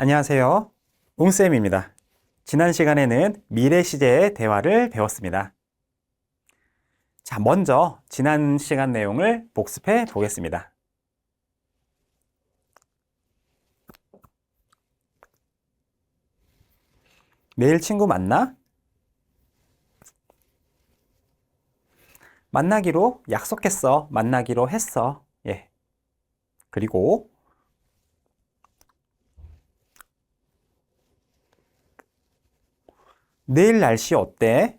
안녕하세요. 웅쌤입니다. 지난 시간에는 미래 시제의 대화를 배웠습니다. 자, 먼저 지난 시간 내용을 복습해 보겠습니다. 내일 친구 만나? 만나기로 약속했어. 만나기로 했어. 예. 그리고 내일 날씨 어때?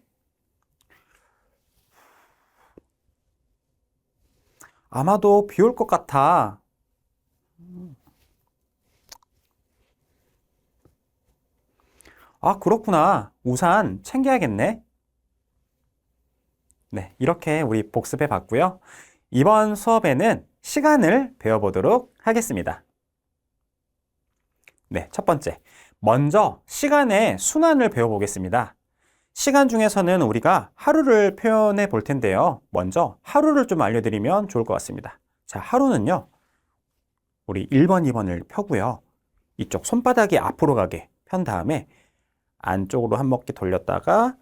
아마도 비 올 것 같아. 아, 그렇구나. 우산 챙겨야겠네. 네, 이렇게 우리 복습해 봤고요. 이번 수업에는 시간을 배워보도록 하겠습니다. 네, 첫 번째. 먼저 시간의 순환을 배워보겠습니다. 시간 중에서는 우리가 하루를 표현해 볼 텐데요. 먼저 하루를 좀 알려드리면 좋을 것 같습니다. 자, 하루는요. 우리 1번, 2번을 펴고요. 이쪽 손바닥이 앞으로 가게 편 다음에 안쪽으로 한 바퀴 돌렸다가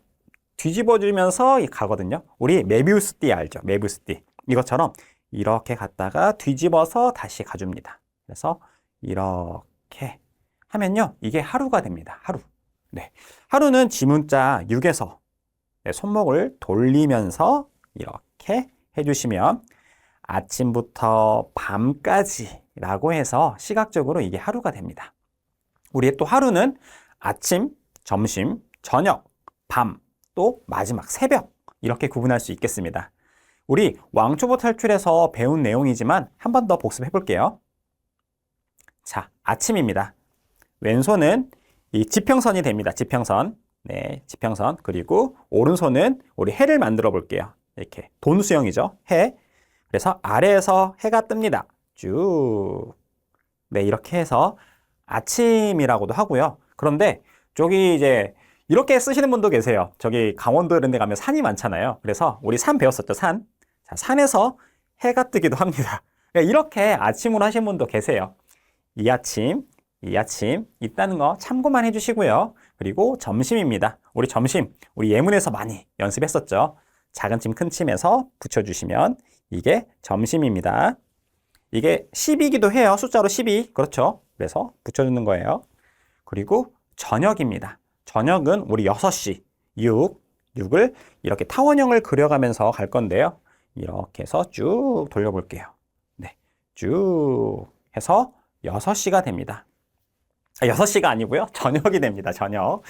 뒤집어주면서 가거든요. 우리 메비우스 띠 알죠? 메비우스 띠. 이것처럼 이렇게 갔다가 뒤집어서 다시 가줍니다. 그래서 이렇게 하면요. 이게 하루가 됩니다. 하루. 네. 하루는 지문자 6에서 손목을 돌리면서 이렇게 해주시면 아침부터 밤까지 라고 해서 시각적으로 이게 하루가 됩니다. 우리의 또 하루는 아침, 점심, 저녁, 밤, 또 마지막 새벽 이렇게 구분할 수 있겠습니다. 우리 왕초보 탈출에서 배운 내용이지만 한 번 더 복습해 볼게요. 자, 아침입니다. 왼손은 이 지평선이 됩니다. 지평선. 네, 지평선. 그리고 오른손은 우리 해를 만들어 볼게요. 이렇게 돈수형이죠. 해. 그래서 아래에서 해가 뜹니다. 쭉. 네, 이렇게 해서 아침이라고도 하고요. 그런데 저기 이제 이렇게 쓰시는 분도 계세요. 저기 강원도 이런 데 가면 산이 많잖아요. 그래서 우리 산 배웠었죠, 산. 자, 산에서 해가 뜨기도 합니다. 이렇게 아침으로 하신 분도 계세요. 이 아침 있다는 거 참고만 해주시고요. 그리고 점심입니다. 우리 점심, 우리 예문에서 많이 연습했었죠. 작은 침, 큰 침에서 붙여주시면 이게 점심입니다. 이게 10이기도 해요. 숫자로 12. 그렇죠. 그래서 붙여주는 거예요. 그리고 저녁입니다. 저녁은 우리 6시, 6을 이렇게 타원형을 그려가면서 갈 건데요. 이렇게 해서 쭉 돌려볼게요. 네, 쭉 해서 6시가 됩니다. 6시가 아니고요. 저녁이 됩니다. 저녁.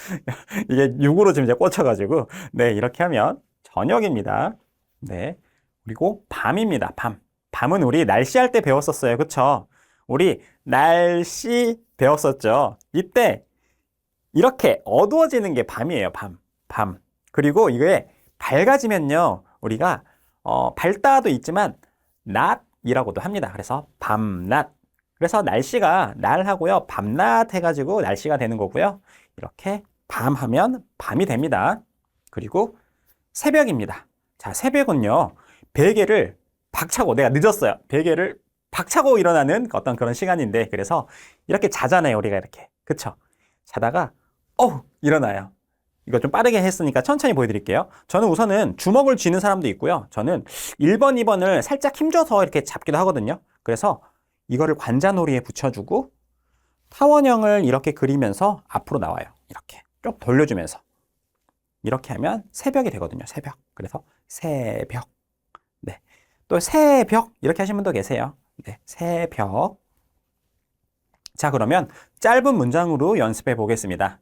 이게 6으로 지금 이제 꽂혀가지고. 네, 이렇게 하면 저녁입니다. 네. 그리고 밤입니다. 밤. 밤은 우리 날씨 할 때 배웠었어요. 그쵸? 우리 날씨 배웠었죠. 이때 이렇게 어두워지는 게 밤이에요. 밤. 그리고 이게 밝아지면요. 우리가 밝다도 있지만 낮이라고도 합니다. 그래서 밤낮. 그래서 날씨가 날하고요. 밤낮 해가지고 날씨가 되는 거고요. 이렇게 밤하면 밤이 됩니다. 그리고 새벽입니다. 자, 새벽은요. 베개를 박차고 내가 늦었어요. 베개를 박차고 일어나는 어떤 그런 시간인데 그래서 이렇게 자잖아요. 우리가 이렇게. 그쵸? 자다가 일어나요. 이거 좀 빠르게 했으니까 천천히 보여드릴게요. 저는 우선은 주먹을 쥐는 사람도 있고요. 저는 1번, 2번을 살짝 힘줘서 이렇게 잡기도 하거든요. 그래서 이거를 관자놀이에 붙여주고 타원형을 이렇게 그리면서 앞으로 나와요. 이렇게 쭉 돌려주면서 이렇게 하면 새벽이 되거든요. 새벽. 그래서 새벽. 네. 또 새벽 이렇게 하시는 분도 계세요. 네. 새벽. 자, 그러면 짧은 문장으로 연습해 보겠습니다.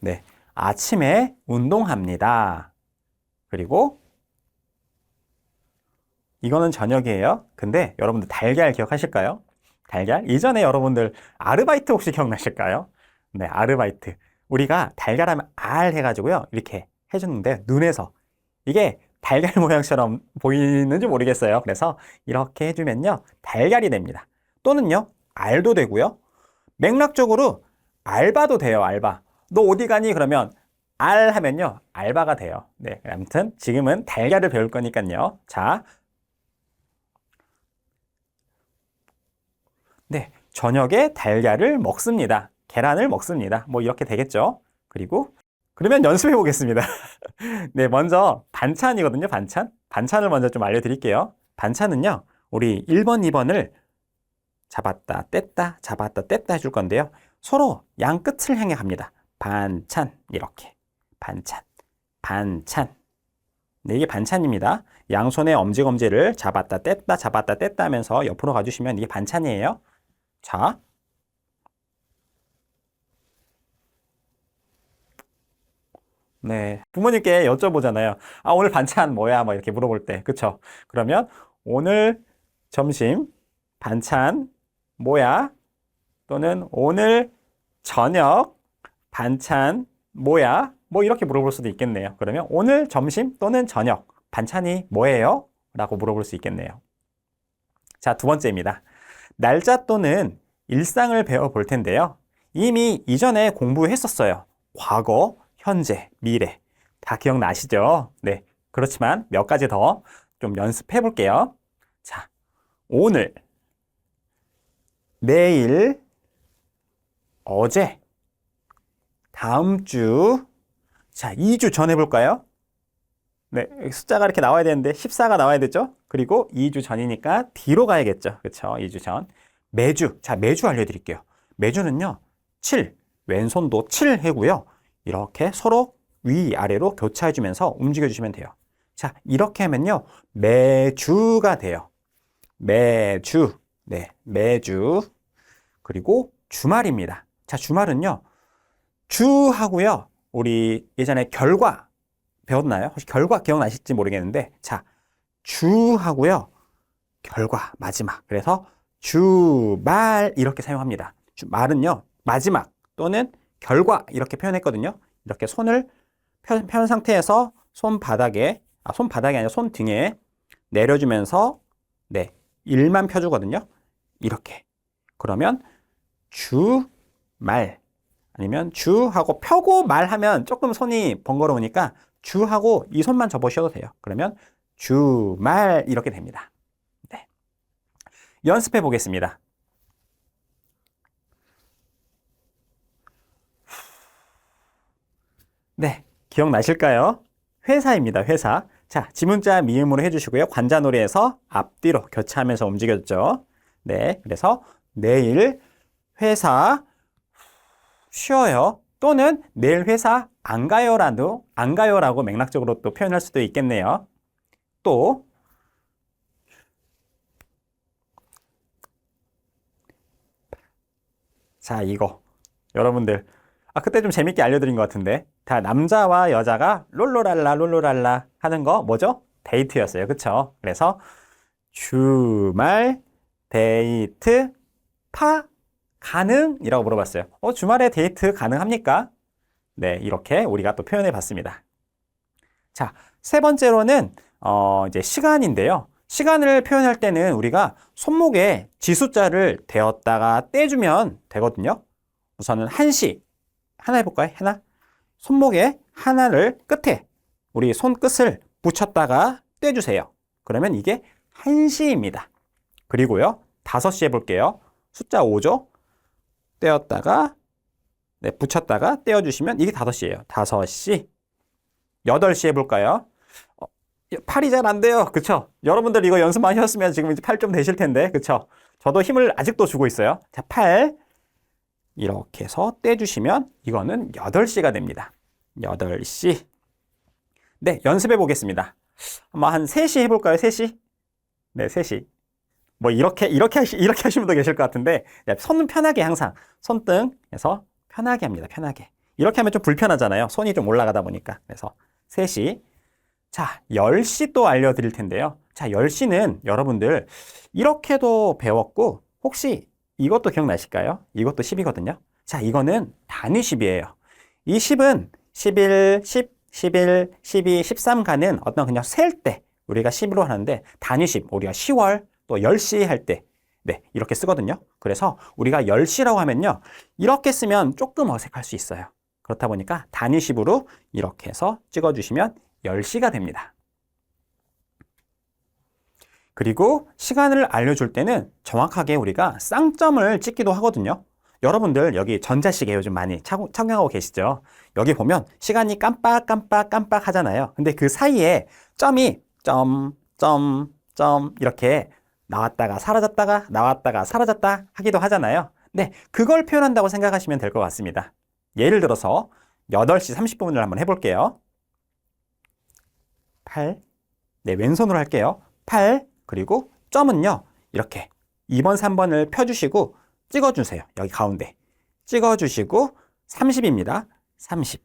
네. 아침에 운동합니다. 그리고 이거는 저녁이에요. 근데 여러분들 달걀 기억하실까요? 달걀? 이전에 여러분들 아르바이트 혹시 기억나실까요? 네, 아르바이트. 우리가 달걀 하면 알 해가지고요. 이렇게 해줬는데 눈에서 이게 달걀 모양처럼 보이는지 모르겠어요. 그래서 이렇게 해주면요. 달걀이 됩니다. 또는요. 알도 되고요. 맥락적으로 알바도 돼요. 알바. 너 어디 가니? 그러면 알 하면요. 알바가 돼요. 네, 아무튼 지금은 달걀을 배울 거니까요. 자, 네, 저녁에 달걀을 먹습니다. 계란을 먹습니다. 뭐 이렇게 되겠죠. 그리고 그러면 연습해 보겠습니다. 네, 먼저 반찬이거든요. 반찬. 반찬을 먼저 좀 알려드릴게요. 반찬은요, 우리 1번, 2번을 잡았다, 뗐다, 잡았다, 뗐다 해줄 건데요. 서로 양 끝을 향해 갑니다. 반찬, 이렇게. 반찬, 반찬. 네, 이게 반찬입니다. 양손의 엄지검지를 잡았다, 뗐다 하면서 옆으로 가주시면 이게 반찬이에요. 자. 네. 부모님께 여쭤보잖아요. 아, 오늘 반찬 뭐야? 뭐 이렇게 물어볼 때. 그쵸? 그러면 오늘 점심 반찬 뭐야? 또는 오늘 저녁 반찬 뭐야? 뭐 이렇게 물어볼 수도 있겠네요. 그러면 오늘 점심 또는 저녁 반찬이 뭐예요? 라고 물어볼 수 있겠네요. 자, 두 번째입니다. 날짜 또는 일상을 배워볼 텐데요. 이미 이전에 공부했었어요. 과거, 현재, 미래. 다 기억나시죠? 네. 그렇지만 몇 가지 더 좀 연습해 볼게요. 자, 오늘, 내일, 어제, 다음 주, 자, 2주 전 해볼까요? 네, 숫자가 이렇게 나와야 되는데 14가 나와야 되죠? 그리고 2주 전이니까 뒤로 가야겠죠? 그렇죠? 2주 전. 매주, 자, 매주 알려드릴게요. 매주는요, 7, 왼손도 7 해고요. 이렇게 서로 위아래로 교차해주면서 움직여주시면 돼요. 자, 이렇게 하면요, 매주가 돼요. 매주, 네, 매주. 그리고 주말입니다. 자, 주말은요, 주하고요, 우리 예전에 결과 배웠나요? 혹시 결과 기억나실지 모르겠는데, 자, 주하고요, 결과, 마지막. 그래서 주말 이렇게 사용합니다. 주말은요, 마지막 또는 결과 이렇게 표현했거든요. 이렇게 손을 편 상태에서 손바닥에, 손바닥이 아니라 손등에 내려주면서, 네, 일만 펴주거든요. 이렇게. 그러면 주말 아니면 주하고 펴고 말하면 조금 손이 번거로우니까 주하고 이 손만 접으셔도 돼요. 그러면 주말 이렇게 됩니다. 네. 연습해 보겠습니다. 네, 기억나실까요? 회사입니다. 회사. 자, 지문자 미음으로 해주시고요. 관자놀이에서 앞뒤로 교차하면서 움직여줬죠. 네, 그래서 내일 회사 쉬어요. 또는 내일 회사 안 가요라도 안 가요라고 맥락적으로 또 표현할 수도 있겠네요. 또 자, 이거 여러분들 그때 좀 재밌게 알려드린 것 같은데 다 남자와 여자가 롤로랄라 하는 거 뭐죠? 데이트였어요. 그쵸? 그래서 주말 데이트 가능이라고 물어봤어요. 주말에 데이트 가능합니까? 네, 이렇게 우리가 또 표현해 봤습니다. 자, 세 번째로는 이제 시간인데요. 시간을 표현할 때는 우리가 손목에 지숫자를 대었다가 떼주면 되거든요. 우선은 1시 하나 해볼까요? 하나. 손목에 하나를 끝에 우리 손끝을 붙였다가 떼주세요. 그러면 이게 1시입니다. 그리고요, 5시 해볼게요. 숫자 5죠? 떼었다가 네, 붙였다가 떼어주시면 이게 5시예요. 5시. 8시 해볼까요? 팔이 잘 안 돼요. 그쵸? 여러분들 이거 연습 많이 하셨으면 지금 이제 팔 좀 되실 텐데. 그쵸? 저도 힘을 아직도 주고 있어요. 자, 8. 이렇게 해서 떼주시면 이거는 8시가 됩니다. 8시. 네, 연습해 보겠습니다. 아마 한 3시 해볼까요? 3시? 네, 3시. 뭐 이렇게 하시는 분도 계실 것 같은데 손은 편하게 항상 손등에서 편하게 합니다. 편하게. 이렇게 하면 좀 불편하잖아요. 손이 좀 올라가다 보니까. 그래서 3시. 자, 10시 또 알려드릴 텐데요. 자, 10시는 여러분들 이렇게도 배웠고 혹시 이것도 기억나실까요? 이것도 10이거든요. 자, 이거는 단위 10이에요. 이 10은 11, 10, 11, 12, 13 가는 어떤 그냥 셀 때 우리가 10으로 하는데 단위 10, 우리가 10월 또 10시 할 때 네, 이렇게 쓰거든요. 그래서 우리가 10시라고 하면요. 이렇게 쓰면 조금 어색할 수 있어요. 그렇다 보니까 단위 10으로 이렇게 해서 찍어주시면 10시가 됩니다. 그리고 시간을 알려줄 때는 정확하게 우리가 쌍점을 찍기도 하거든요. 여러분들 여기 전자시계 요즘 많이 착용하고 계시죠? 여기 보면 시간이 깜빡 하잖아요. 근데 그 사이에 점이 점 이렇게 나왔다가 사라졌다가 나왔다가 사라졌다 하기도 하잖아요. 네, 그걸 표현한다고 생각하시면 될 것 같습니다. 예를 들어서 8시 30분을 한번 해볼게요. 8, 네, 왼손으로 할게요. 8, 그리고 점은요, 이렇게 2번, 3번을 펴주시고 찍어주세요. 여기 가운데. 찍어주시고 30입니다. 30.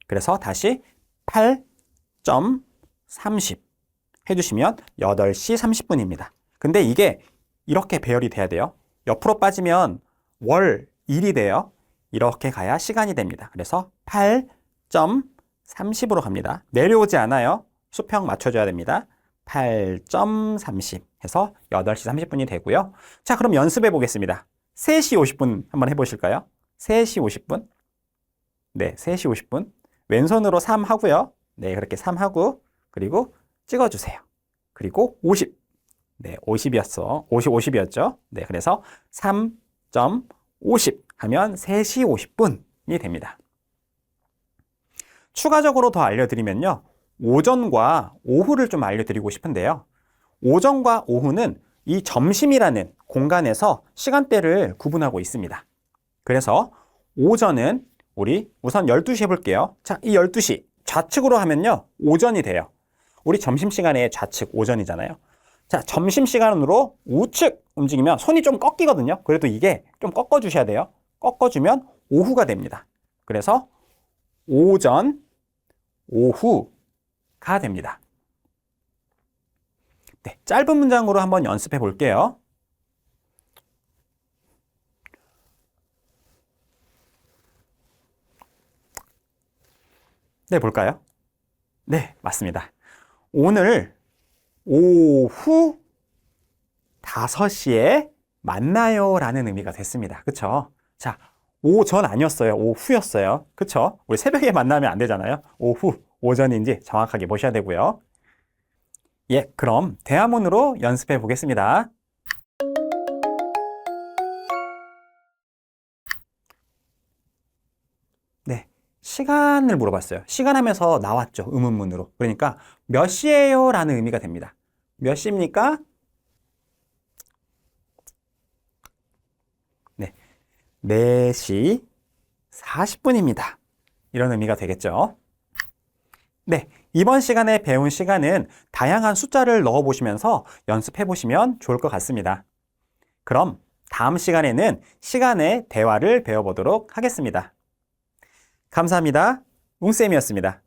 그래서 다시 8.30 해주시면 8시 30분입니다. 근데 이게 이렇게 배열이 돼야 돼요. 옆으로 빠지면 월, 일이 돼요. 이렇게 가야 시간이 됩니다. 그래서 8.30으로 갑니다. 내려오지 않아요. 수평 맞춰줘야 됩니다. 8.30 해서 8시 30분이 되고요. 자, 그럼 연습해 보겠습니다. 3시 50분 한번 해보실까요? 3시 50분. 네, 3시 50분. 왼손으로 3 하고요. 네, 그렇게 3 하고, 그리고 찍어주세요. 그리고 50. 네, 50이었죠. 네, 그래서 3.50 하면 3시 50분이 됩니다. 추가적으로 더 알려드리면요. 오전과 오후를 좀 알려드리고 싶은데요. 오전과 오후는 이 점심이라는 공간에서 시간대를 구분하고 있습니다. 그래서 오전은 우리 우선 12시 해볼게요. 자, 이 12시 좌측으로 하면요. 오전이 돼요. 우리 점심시간에 좌측 오전이잖아요. 자, 점심시간으로 우측 움직이면 손이 좀 꺾이거든요. 그래도 이게 좀 꺾어주셔야 돼요. 꺾어주면 오후가 됩니다. 그래서 오전, 오후가 됩니다. 네, 짧은 문장으로 한번 연습해 볼게요. 네, 볼까요? 네, 맞습니다. 오늘 오후 5시에 만나요 라는 의미가 됐습니다. 그쵸? 자, 오전 아니었어요. 오후였어요. 그쵸? 우리 새벽에 만나면 안 되잖아요. 오후, 오전인지 정확하게 보셔야 되고요. 예, 그럼 대화문으로 연습해 보겠습니다. 네, 시간을 물어봤어요. 시간 하면서 나왔죠. 의문문으로. 그러니까 몇 시예요? 라는 의미가 됩니다. 몇 시입니까? 네, 4시 40분입니다. 이런 의미가 되겠죠. 네, 이번 시간에 배운 시간은 다양한 숫자를 넣어보시면서 연습해보시면 좋을 것 같습니다. 그럼 다음 시간에는 시간의 대화를 배워보도록 하겠습니다. 감사합니다. 웅쌤이었습니다.